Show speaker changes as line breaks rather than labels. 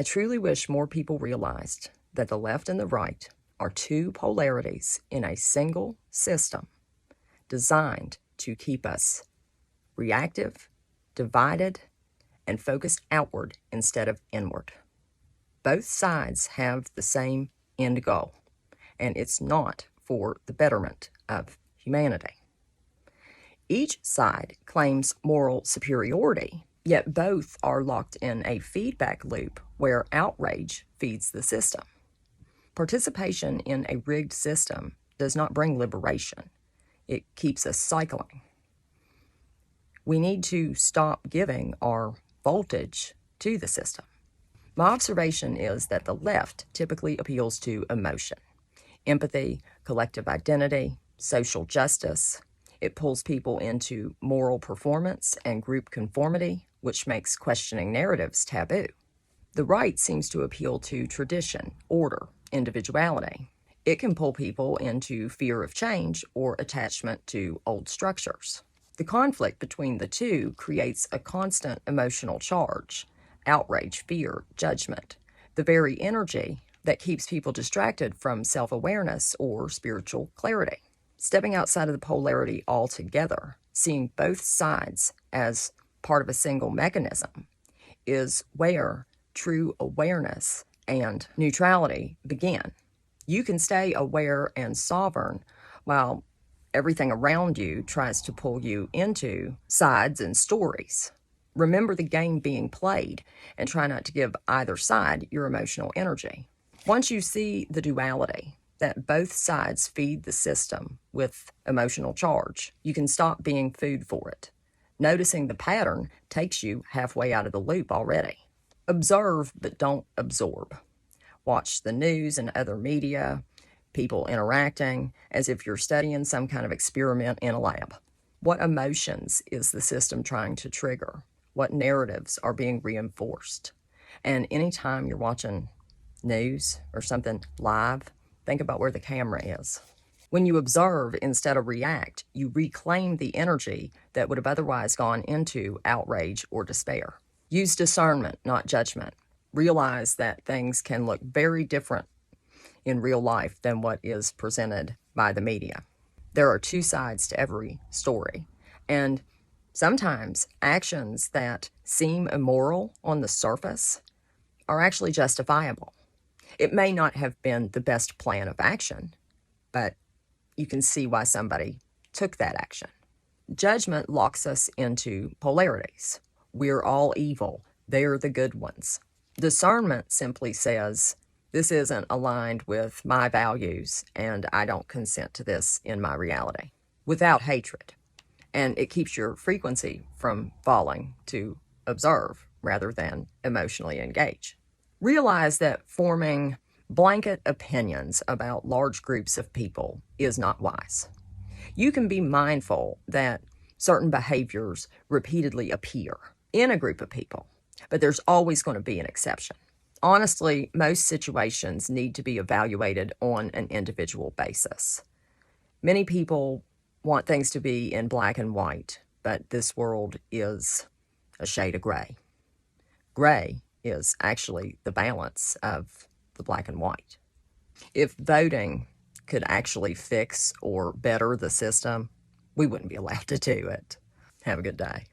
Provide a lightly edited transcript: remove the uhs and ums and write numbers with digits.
I truly wish more people realized that the left and the right are two polarities in a single system designed to keep us reactive, divided, and focused outward instead of inward. Both sides have the same end goal, and it's not for the betterment of humanity. Each side claims moral superiority, yet both are locked in a feedback loop where outrage feeds the system. Participation in a rigged system does not bring liberation. It keeps us cycling. We need to stop giving our voltage to the system. My observation is that the left typically appeals to emotion, empathy, collective identity, social justice. It pulls people into moral performance and group conformity, which makes questioning narratives taboo. The right seems to appeal to tradition, order, individuality. It can pull people into fear of change or attachment to old structures. The conflict between the two creates a constant emotional charge, outrage, fear, judgment, the very energy that keeps people distracted from self-awareness or spiritual clarity. Stepping outside of the polarity altogether, seeing both sides as part of a single mechanism, is where true awareness and neutrality begin. You can stay aware and sovereign while everything around you tries to pull you into sides and stories. Remember the game being played and try not to give either side your emotional energy. Once you see the duality, that both sides feed the system with emotional charge, you can stop being food for it. Noticing the pattern takes you halfway out of the loop already. Observe, but don't absorb. Watch the news and other media, people interacting as if you're studying some kind of experiment in a lab. What emotions is the system trying to trigger? What narratives are being reinforced? And anytime you're watching news or something live, think about where the camera is. When you observe instead of react, you reclaim the energy that would have otherwise gone into outrage or despair. Use discernment, not judgment. Realize that things can look very different in real life than what is presented by the media. There are two sides to every story, and sometimes actions that seem immoral on the surface are actually justifiable. It may not have been the best plan of action, but you can see why somebody took that action. Judgment locks us into polarities. We're all evil. They're the good ones. Discernment simply says, this isn't aligned with my values, and I don't consent to this in my reality, without hatred. And it keeps your frequency from falling to observe rather than emotionally engage. Realize that forming blanket opinions about large groups of people is not wise. You can be mindful that certain behaviors repeatedly appear in a group of people, but there's always going to be an exception. Honestly, most situations need to be evaluated on an individual basis. Many people want things to be in black and white, but this world is a shade of gray. Gray is actually the balance of the black and white. If voting could actually fix or better the system, we wouldn't be allowed to do it. Have a good day.